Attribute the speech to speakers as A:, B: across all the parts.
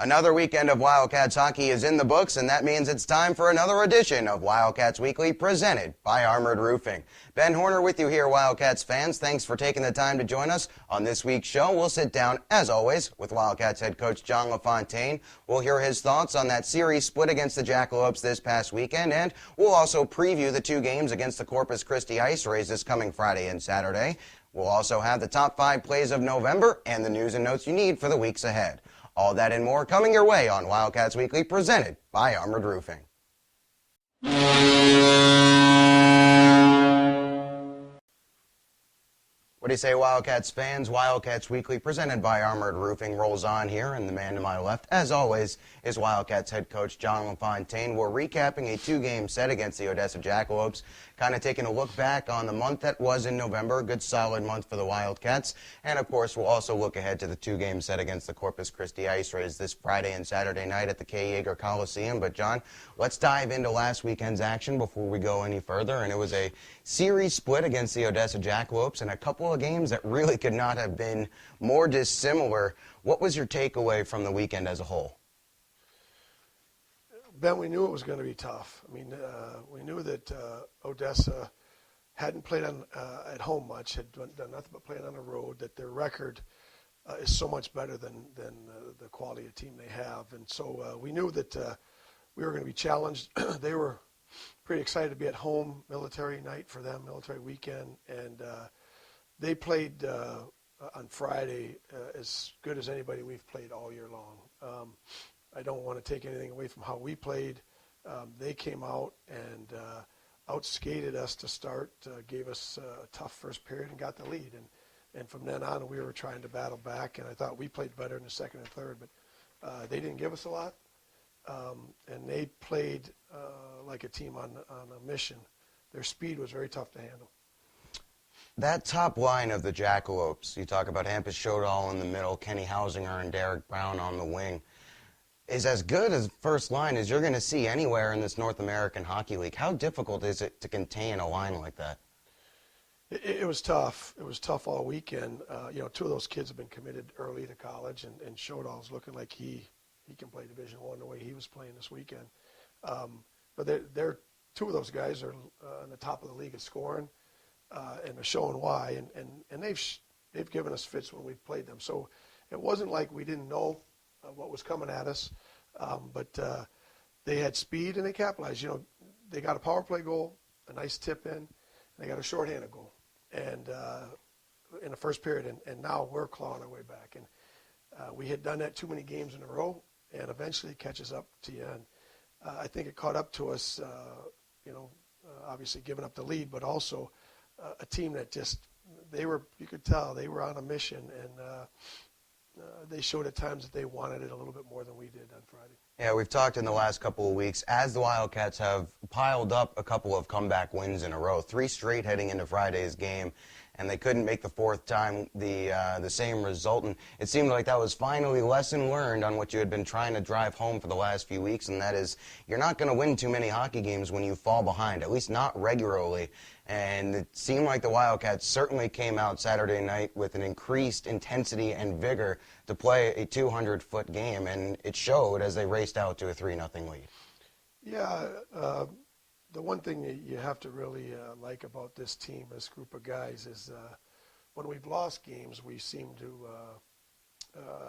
A: Another weekend of Wildcats hockey is in the books, and that means it's time for another edition of Wildcats Weekly, presented by Armored Roofing. Ben Horner with you here, Wildcats fans. Thanks for taking the time to join us. On this week's show, we'll sit down, as always, with Wildcats head coach John LaFontaine. We'll hear his thoughts on that series split against the Jackalopes this past weekend, and we'll also preview the two games against the Corpus Christi Ice Rays this coming Friday and Saturday. We'll also have the top 5 plays of November and the news and notes you need for the weeks ahead. All that and more coming your way on Wildcats Weekly, presented by Armored Roofing. What do you say, Wildcats fans? Wildcats Weekly, presented by Armored Roofing, rolls on here, and the man to my left, as always, is Wildcats head coach John LaFontaine. We're recapping a 2-game set against the Odessa Jackalopes, kind of taking a look back on the month that was in November, a good solid month for the Wildcats, and of course we'll also look ahead to the 2-game set against the Corpus Christi Ice Rays this Friday and Saturday night at the K. Yeager Coliseum. But John, let's dive into last weekend's action before we go any further, and it was a series split against the Odessa Jackalopes and a couple of games that really could not have been more dissimilar. What was your takeaway from the weekend as a whole?
B: Ben, we knew it was going to be tough. I mean, we knew that Odessa hadn't played at home much, had done nothing but playing on the road, that their record is so much better than the quality of team they have. And so we knew that we were going to be challenged. They were pretty excited to be at home, military night for them, military weekend, and they played on Friday as good as anybody we've played all year long. I don't want to take anything away from how we played. They came out and outskated us to start, gave us a tough first period and got the lead. And from then on, we were trying to battle back, and I thought we played better in the second and third, but they didn't give us a lot. And they played like a team on a mission. Their speed was very tough to handle.
A: That top line of the Jackalopes, you talk about Hampus Shodal in the middle, Kenny Hausinger and Derek Brown on the wing, is as good as first line as you're going to see anywhere in this North American Hockey League. How difficult is it to contain a line like that?
B: It was tough. It was tough all weekend. Two of those kids have been committed early to college, and Shodal's looking like he can play Division I the way he was playing this weekend. But they're two of those guys are on the top of the league at scoring, and are showing why. And they've given us fits when we've played them. So it wasn't like we didn't know what was coming at us, but they had speed and they capitalized. They got a power play goal, a nice tip in, and they got a shorthanded goal, and in the first period. And now we're clawing our way back. And we had done that too many games in a row, and eventually it catches up to you. And I think it caught up to us, obviously giving up the lead, but also a team that you could tell they were on a mission, and they showed at times that they wanted it a little bit more than we did on Friday.
A: Yeah, we've talked in the last couple of weeks, as the Wildcats have piled up a couple of comeback wins in a row, 3 straight heading into Friday's game, and they couldn't make the 4th time the same result. And it seemed like that was finally lesson learned on what you had been trying to drive home for the last few weeks, and that is you're not going to win too many hockey games when you fall behind, at least not regularly. And it seemed like the Wildcats certainly came out Saturday night with an increased intensity and vigor to play a 200-foot game, and it showed as they raced out to a 3-0 lead.
B: Yeah, the one thing that you have to really like about this team, this group of guys, is when we've lost games, we seem to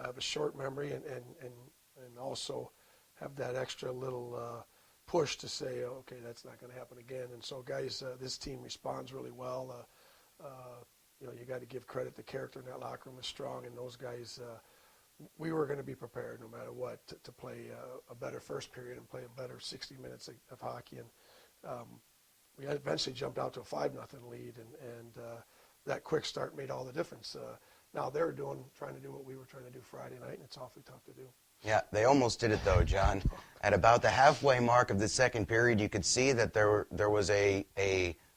B: have a short memory and also have that extra little push to say, okay, that's not going to happen again. And so, guys, this team responds really well. You got to give credit. The character in that locker room is strong, and those guys, we were going to be prepared no matter what to play a better first period and play a better 60 minutes of hockey. And we eventually jumped out to a 5-0 lead, and that quick start made all the difference. Now they're trying to do what we were trying to do Friday night, and it's awfully tough to do.
A: Yeah, they almost did it though, John. At about the halfway mark of the second period, you could see that there was a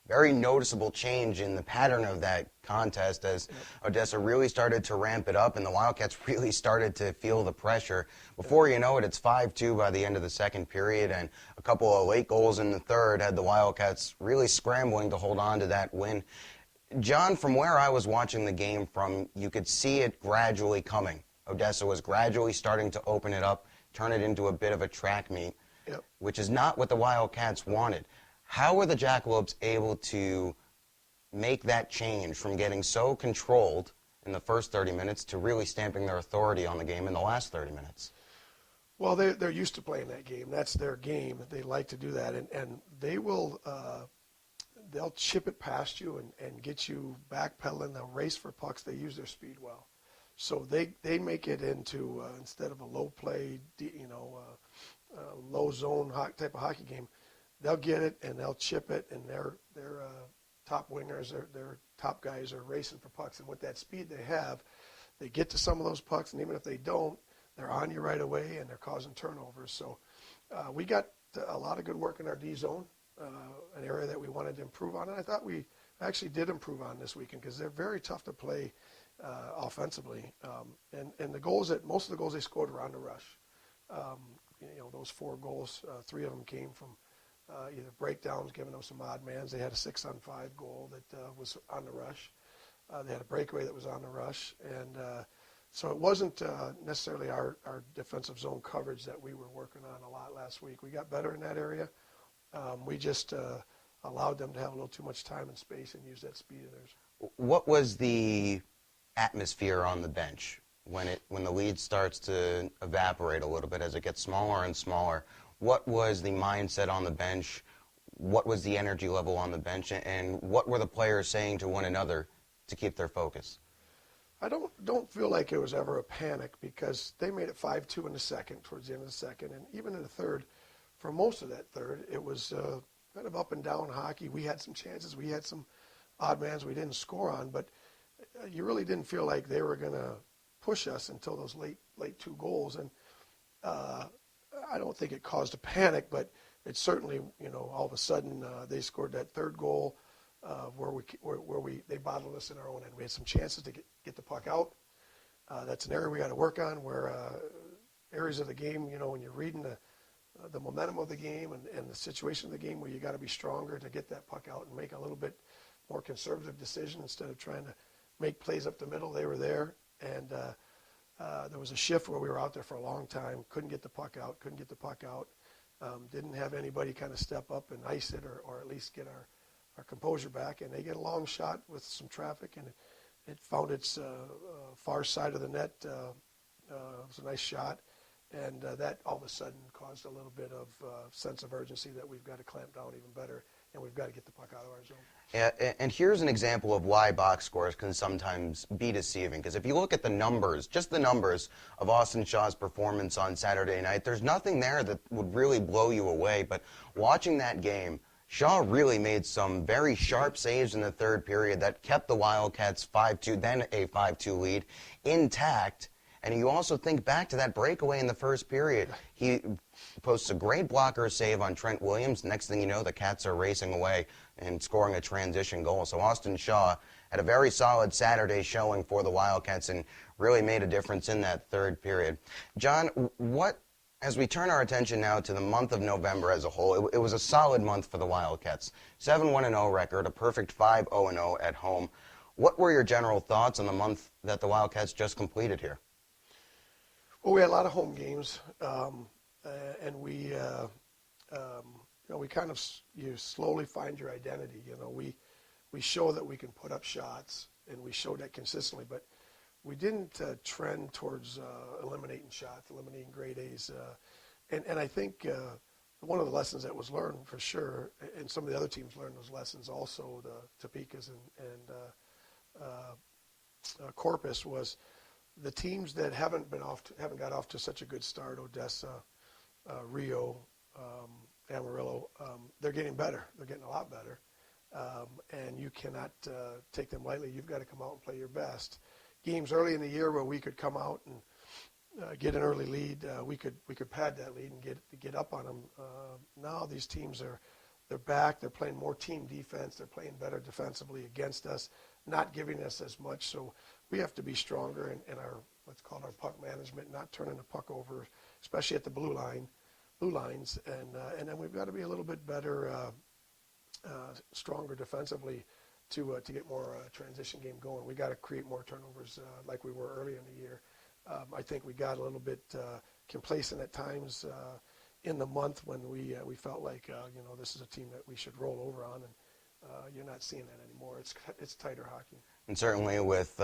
A: very noticeable change in the pattern of that contest as Odessa really started to ramp it up and the Wildcats really started to feel the pressure. Before you know it, it's 5-2 by the end of the second period, and a couple of late goals in the third had the Wildcats really scrambling to hold on to that win. John, from where I was watching the game from, you could see it gradually coming. Odessa was gradually starting to open it up turn it into a bit of a track meet,
B: Yep.
A: which is not what the Wildcats wanted. How were the Jackalopes able to make that change from getting so controlled in the first 30 minutes to really stamping their authority on the game in the last 30 minutes?
B: Well, they're used to playing that game. That's their game. They like to do that, and they will they'll chip it past you and get you backpedaling. They'll race for pucks. They use their speed well, so they make it into instead of a low play, low zone type of hockey game, they'll get it and they'll chip it, and their top wingers, their top guys are racing for pucks, and with that speed they have, they get to some of those pucks, and even if they don't, they're on you right away, and they're causing turnovers. So we got a lot of good work in our D zone, an area that we wanted to improve on, and I thought we actually did improve on this weekend because they're very tough to play offensively. And the goals most of the goals they scored were on the rush. Those 4 goals, 3 of them came from either breakdowns, giving them some odd mans. They had a 6-on-5 goal that was on the rush. They had a breakaway that was on the rush, and so it wasn't necessarily our defensive zone coverage that we were working on a lot last week. We got better in that area. We just allowed them to have a little too much time and space and use that speed of theirs.
A: What was the atmosphere on the bench when the lead starts to evaporate a little bit as it gets smaller and smaller? What was the mindset on the bench? What was the energy level on the bench? And what were the players saying to one another to keep their focus?
B: I don't feel like it was ever a panic because they made it 5-2 in the second, towards the end of the second, and even in the third, for most of that third, it was kind of up and down hockey. We had some chances, we had some odd mans we didn't score on, but you really didn't feel like they were going to push us until those late 2 goals, and I don't think it caused a panic, but it certainly, all of a sudden they scored that third goal. Where they bottled us in our own end. We had some chances to get the puck out. That's an area we got to work on. Where areas of the game, when you're reading the momentum of the game and the situation of the game, where you got to be stronger to get that puck out and make a little bit more conservative decision instead of trying to make plays up the middle. They were there, and there was a shift where we were out there for a long time. Couldn't get the puck out. Didn't have anybody kind of step up and ice it or at least get our composure back, and they get a long shot with some traffic, and it found its far side of the net. It was a nice shot, and that all of a sudden caused a little bit of sense of urgency that we've got to clamp down even better, and we've got to get the puck out of our zone.
A: Yeah, and here's an example of why box scores can sometimes be deceiving, because if you look at the numbers, just the numbers of Austin Shaw's performance on Saturday night, there's nothing there that would really blow you away, but watching that game, Shaw really made some very sharp saves in the third period that kept the Wildcats 5-2, then a 5-2 lead, intact. And you also think back to that breakaway in the first period. He posts a great blocker save on Trent Williams. Next thing you know, the Cats are racing away and scoring a transition goal. So Austin Shaw had a very solid Saturday showing for the Wildcats and really made a difference in that third period. John, as we turn our attention now to the month of November as a whole, it was a solid month for the Wildcats. 7-1-0 record, a perfect 5-0-0 at home. What were your general thoughts on the month that the Wildcats just completed here?
B: Well, we had a lot of home games, and we kind of, you slowly find your identity. We show that we can put up shots, and we showed that consistently, but we didn't trend towards eliminating shots, eliminating grade A's. And I think one of the lessons that was learned for sure, and some of the other teams learned those lessons also, the Topeka's and Corpus, was the teams that haven't got off to such a good start, Odessa, Rio, Amarillo, they're getting better. They're getting a lot better. And you cannot take them lightly. You've got to come out and play your best. Games early in the year where we could come out and get an early lead, we could pad that lead and get up on them. Now these teams they're back. They're playing more team defense. They're playing better defensively against us, not giving us as much. So we have to be stronger in our what's called our puck management, not turning the puck over, especially at the blue lines, and then we've got to be a little bit better, stronger defensively to get more transition game going. We got to create more turnovers like we were early in the year. I think we got a little bit complacent at times in the month when we felt like this is a team that we should roll over on, and you're not seeing that anymore. It's tighter hockey.
A: And certainly with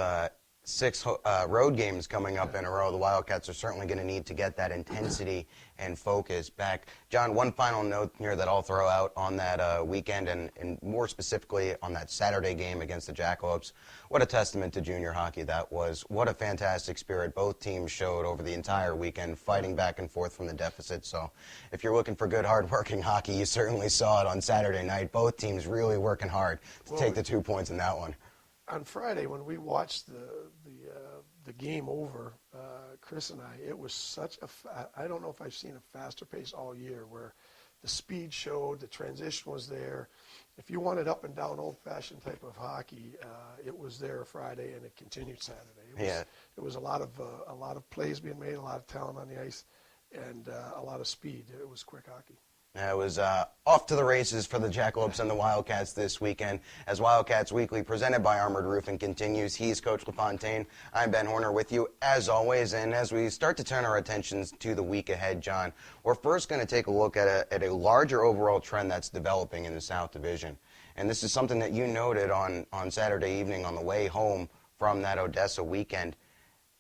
A: 6 road games coming up in a row, the Wildcats are certainly going to need to get that intensity and focus back. John, one final note here that I'll throw out on that weekend, and more specifically on that Saturday game against the Jackalopes. What a testament to junior hockey that was. What a fantastic spirit both teams showed over the entire weekend, fighting back and forth from the deficit. So if you're looking for good, hard-working hockey, you certainly saw it on Saturday night. Both teams really working hard to take the 2 points in that one.
B: On Friday, when we watched the game over, Chris and I, it was such I don't know if I've seen a faster pace all year, where the speed showed, the transition was there. If you wanted up and down old-fashioned type of hockey, it was there Friday, and it continued Saturday. It was a lot of plays being made, a lot of talent on the ice, and a lot of speed. It was quick hockey.
A: It was off to the races for the Jackalopes and the Wildcats this weekend as Wildcats Weekly, presented by Armored Roofing, continues. He's Coach LaFontaine. I'm Ben Horner with you, as always. And as we start to turn our attentions to the week ahead, John, we're first going to take a look at a larger overall trend that's developing in the South Division. And this is something that you noted on Saturday evening on the way home from that Odessa weekend.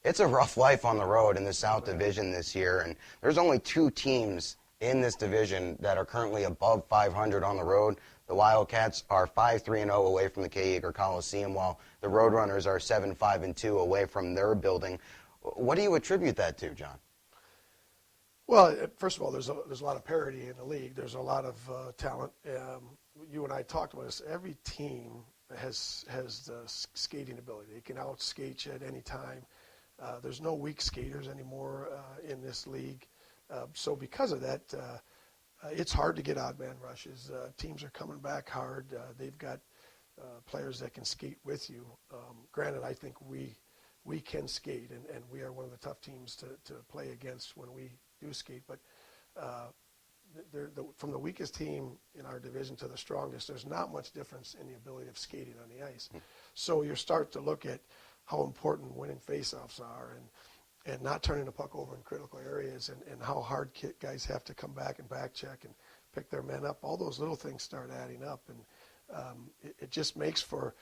A: It's a rough life on the road in the South Division this year, and there's only 2 teams in this division that are currently above 500 on the road. The Wildcats are 5-3-0 away from the K. Yeager Coliseum, while the Roadrunners are 7-5-2 away from their building. What do you attribute that to, John?
B: Well, first of all, there's a lot of parity in the league. There's a lot of talent. You and I talked about this. Every team has the skating ability. They can outskate you at any time. There's no weak skaters anymore in this league. So because of that, it's hard to get odd man rushes. Teams are coming back hard. They've got players that can skate with you. Granted, I think we can skate, and we are one of the tough teams to play against when we do skate. But from the weakest team in our division to the strongest, there's not much difference in the ability of skating on the ice. So you start to look at how important winning faceoffs are, and not turning the puck over in critical areas, and how hard guys have to come back and back check and pick their men up. All those little things start adding up, and it just makes for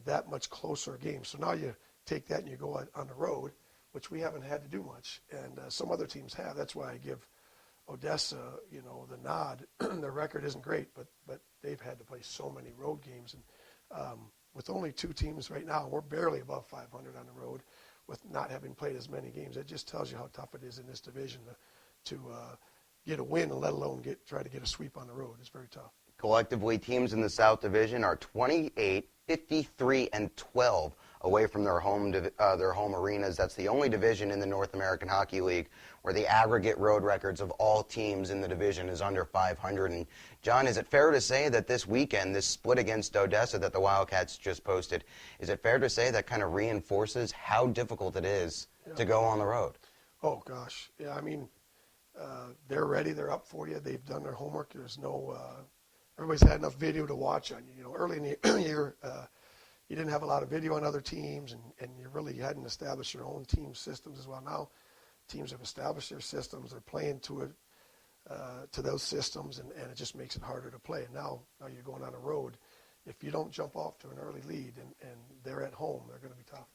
B: that much closer game. So now you take that and you go on the road, which we haven't had to do much, and some other teams have. That's why I give Odessa, the nod. Their record isn't great, but they've had to play so many road games, and with only 2 teams right now, we're barely above 500 on the road, with not having played as many games. It just tells you how tough it is in this division to get a win, and let alone try to get a sweep on the road. It's very tough.
A: Collectively, teams in the South Division are 28, 53, and 12 away from their home arenas. That's the only division in the North American Hockey League where the aggregate road records of all teams in the division is under 500. And John, is it fair to say that this weekend, this split against Odessa that the Wildcats just posted, is it fair to say that kind of reinforces how difficult it is to go on the road? Oh,
B: gosh. Yeah, I mean, they're ready. They're up for you. They've done their homework. There's no everybody's had enough video to watch on you. Early in the year, you didn't have a lot of video on other teams, and you really hadn't established your own team systems as well. Now teams have established their systems. They're playing to those systems, and it just makes it harder to play. And now you're going on a road. If you don't jump off to an early lead and they're at home, they're going to be tough.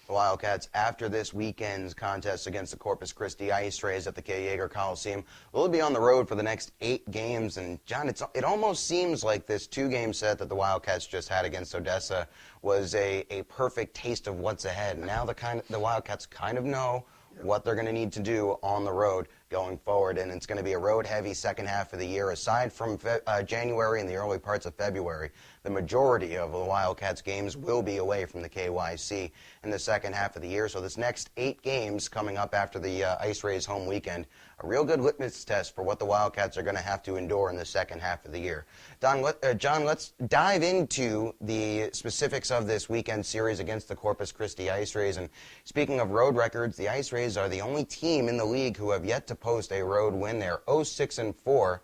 A: The Wildcats, after this weekend's contest against the Corpus Christi Ice Rays at the K. Yeager Coliseum, will be on the road for the next 8 games. And, John, it almost seems like this 2-game set that the Wildcats just had against Odessa was a perfect taste of what's ahead. Now the Wildcats kind of know what they're going to need to do on the road going forward, and it's going to be a road-heavy second half of the year. Aside from January and the early parts of February, the majority of the Wildcats games will be away from the KYC in the second half of the year. So this next 8 games coming up after the Ice Rays home weekend, a real good litmus test for what the Wildcats are going to have to endure in the second half of the year. John, let's dive into the specifics of this weekend series against the Corpus Christi Ice Rays. And speaking of road records, the Ice Rays are the only team in the league who have yet to post a road win. They're 0-6-4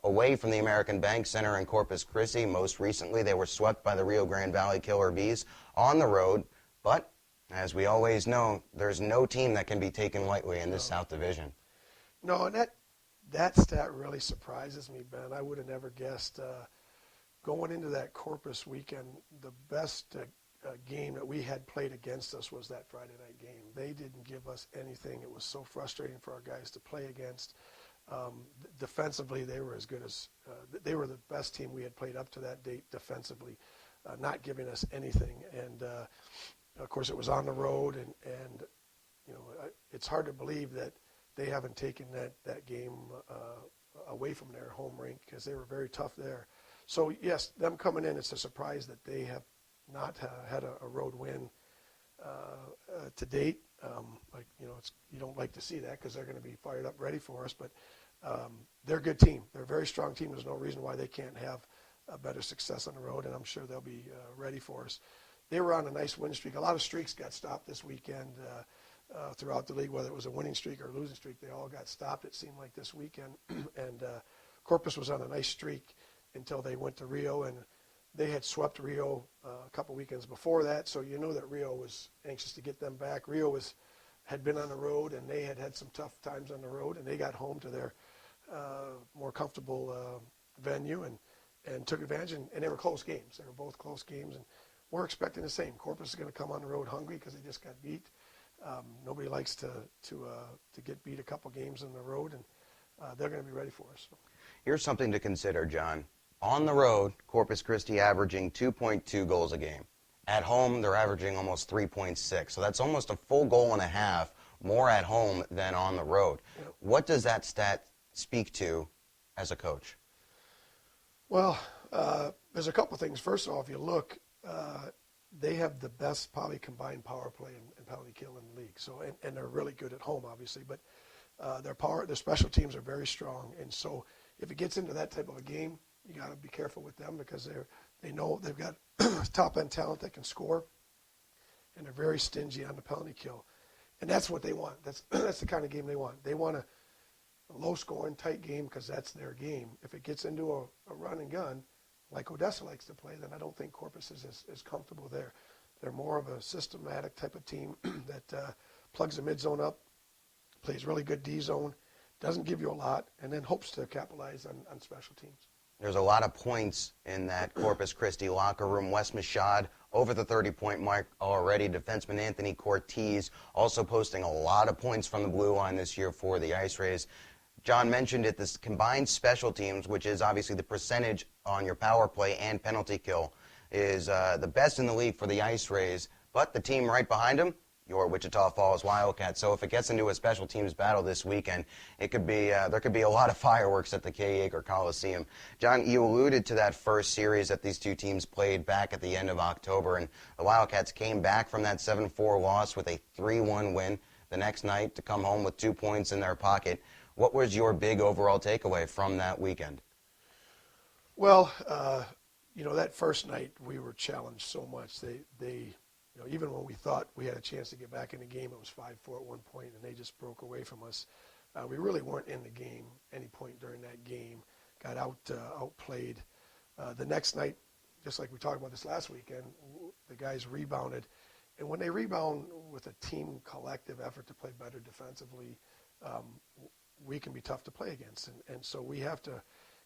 A: away from the American Bank Center in Corpus Christi. Most recently, they were swept by the Rio Grande Valley Killer Bees on the road, but As we always know, there's no team that can be taken lightly in this South Division.
B: No, and that stat really surprises me, Ben. I would have never guessed. Going into that Corpus weekend, the best game that we had played against us was that Friday night game. They didn't give us anything. It was so frustrating for our guys to play against. Defensively, they were as good as they were the best team we had played up to that date defensively, not giving us anything. And of course, it was on the road, and you know, it's hard to believe that they haven't taken that game away from their home rink, because they were very tough there. So yes, them coming in, it's a surprise that they have not had a road win to date. Like, you know, you don't like to see that, because they're going to be fired up, ready for us. But they're a good team. They're a very strong team. There's no reason why they can't have a better success on the road, and I'm sure they'll be ready for us. They were on a nice win streak. A lot of streaks got stopped this weekend throughout the league, whether it was a winning streak or a losing streak. They all got stopped, it seemed like, this weekend. And Corpus was on a nice streak until they went to Rio, and they had swept Rio a couple weekends before that, so you know that Rio was anxious to get them back. Rio had been on the road, and they had some tough times on the road, and they got home to their more comfortable venue and took advantage, and they were close games. They were both close games, and we're expecting the same. Corpus is going to come on the road hungry because they just got beat. Nobody likes to get beat a couple games on the road, and they're going to be ready for us. So.
A: Here's something to consider, John. On the road, Corpus Christi averaging 2.2 goals a game. At home, they're averaging almost 3.6. So that's almost a full goal and a half more at home than on the road. Yep. What does that stat speak to as a coach?
B: Well, there's a couple things. First of all, if you look, they have the best probably combined power play and penalty kill in the league. So, and they're really good at home, obviously. But their special teams are very strong. And so if it gets into that type of a game, you got to be careful with them, because they know they've got top-end talent that can score, and they're very stingy on the penalty kill. And that's what they want. That's the kind of game they want. They want a low-scoring, tight game, because that's their game. If it gets into a run and gun, like Odessa likes to play, then I don't think Corpus is as comfortable there. They're more of a systematic type of team that plugs the mid-zone up, plays really good D-zone, doesn't give you a lot, and then hopes to capitalize on special teams.
A: There's a lot of points in that Corpus Christi locker room. Wes Machad over the 30-point mark already. Defenseman Anthony Cortez also posting a lot of points from the blue line this year for the Ice Rays. John mentioned it, this combined special teams, which is obviously the percentage on your power play and penalty kill, is the best in the league for the Ice Rays. But the team right behind them, your Wichita Falls Wildcats. So if it gets into a special teams battle this weekend, it could be there could be a lot of fireworks at the K. Yeager Coliseum. John, you alluded to that first series that these two teams played back at the end of October, and the Wildcats came back from that 7-4 loss with a 3-1 win the next night to come home with 2 points in their pocket. What was your big overall takeaway from that weekend?
B: Well, you know, that first night we were challenged so much. They you know, even when we thought we had a chance to get back in the game, it was 5-4 at one point, and they just broke away from us. We really weren't in the game any point during that game. Got outplayed. The next night, just like we talked about this last weekend, the guys rebounded. And when they rebound with a team collective effort to play better defensively, we can be tough to play against. And so we have to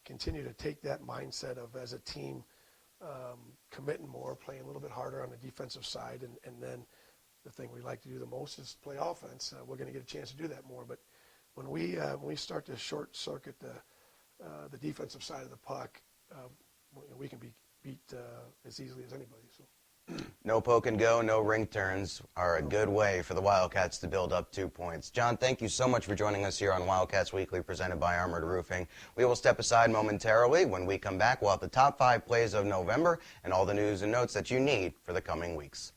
B: continue to take that mindset of, as a team, committing more, playing a little bit harder on the defensive side, and then the thing we like to do the most is play offense. We're going to get a chance to do that more. But when we start to short circuit the defensive side of the puck, we can be beat as easily as anybody. So.
A: No poke and go, no ring turns are a good way for the Wildcats to build up 2 points. John, thank you so much for joining us here on Wildcats Weekly, presented by Armored Roofing. We will step aside momentarily. When we come back, we'll have the top 5 plays of November and all the news and notes that you need for the coming weeks.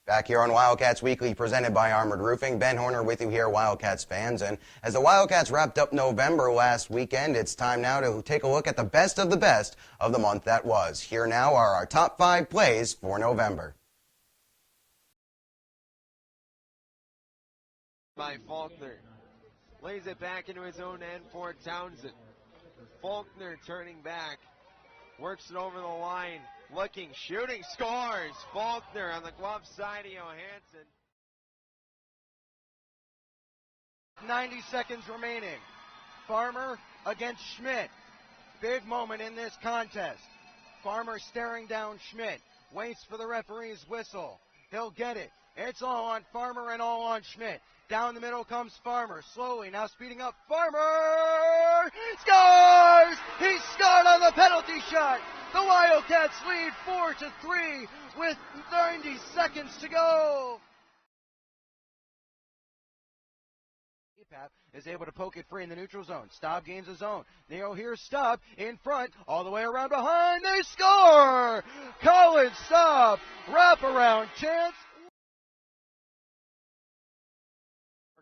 A: Back here on Wildcats Weekly, presented by Armored Roofing. Ben Horner with you here, Wildcats fans. And as the Wildcats wrapped up November last weekend, it's time now to take a look at the best of the month that was. Here now are our top 5 plays for November.
C: By Faulkner. Lays it back into his own end for Townsend. Faulkner turning back. Works it over the line. Looking, shooting, scores. Faulkner on the glove side of Johansson.
D: 90 seconds remaining. Farmer against Schmidt. Big moment in this contest. Farmer staring down Schmidt. Waits for the referee's whistle. He'll get it. It's all on Farmer and all on Schmidt. Down the middle comes Farmer. Slowly, now speeding up. Farmer scores! He scored on the penalty shot. The Wildcats lead 4-3 with 90 seconds to go. Is able to poke it free in the neutral zone. Staub gains his own. Now here's Staub in front, all the way around behind. They score! Colin Staub, wraparound chance.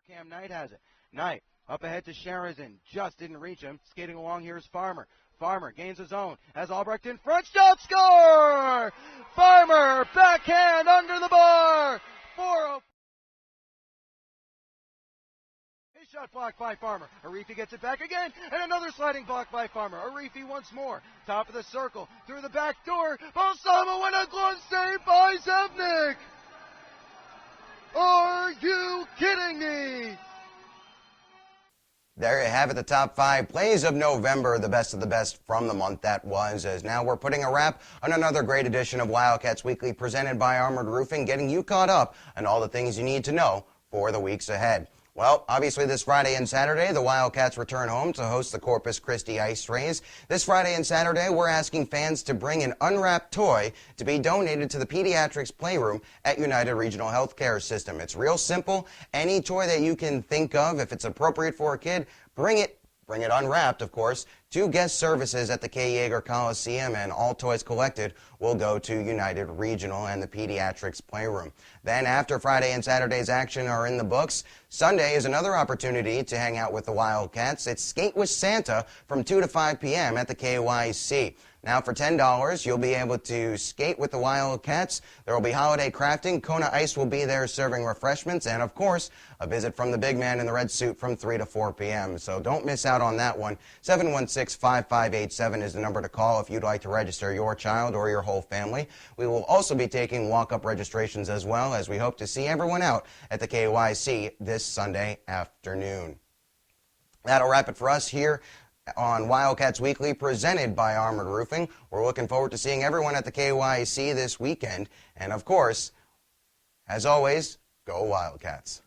D: Cam Knight has it. Knight up ahead to Sheridan. Just didn't reach him. Skating along, here's Farmer. Farmer gains his own. As Albrecht in front. Shot, score! Farmer, backhand under the bar. 4-0. His shot blocked by Farmer. Arifi gets it back again. And another sliding block by Farmer. Arifi once more. Top of the circle. Through the back door. Balsamo and a glove save by Zevnik. Are you kidding me?
A: There you have it, the top 5 plays of November, the best of the best from the month that was. As now we're putting a wrap on another great edition of Wildcats Weekly presented by Armored Roofing, getting you caught up on all the things you need to know for the weeks ahead. Well, obviously this Friday and Saturday, the Wildcats return home to host the Corpus Christi Ice Rays. This Friday and Saturday, we're asking fans to bring an unwrapped toy to be donated to the Pediatrics Playroom at United Regional Healthcare System. It's real simple. Any toy that you can think of, if it's appropriate for a kid, bring it. Bring it unwrapped, of course, to guest services at the K. Yeager Coliseum, and all toys collected will go to United Regional and the Pediatrics Playroom. Then after Friday and Saturday's action are in the books, Sunday is another opportunity to hang out with the Wildcats. It's Skate with Santa from 2 to 5 p.m. at the KYC. Now for $10, you'll be able to skate with the Wildcats. There will be holiday crafting. Kona Ice will be there serving refreshments. And, of course, a visit from the big man in the red suit from 3 to 4 p.m. So don't miss out on that one. 716-5587 is the number to call if you'd like to register your child or your whole family. We will also be taking walk-up registrations as well, as we hope to see everyone out at the KYC this Sunday afternoon. That'll wrap it for us here on Wildcats Weekly, presented by Armored Roofing. We're looking forward to seeing everyone at the KYC this weekend. And, of course, as always, go Wildcats.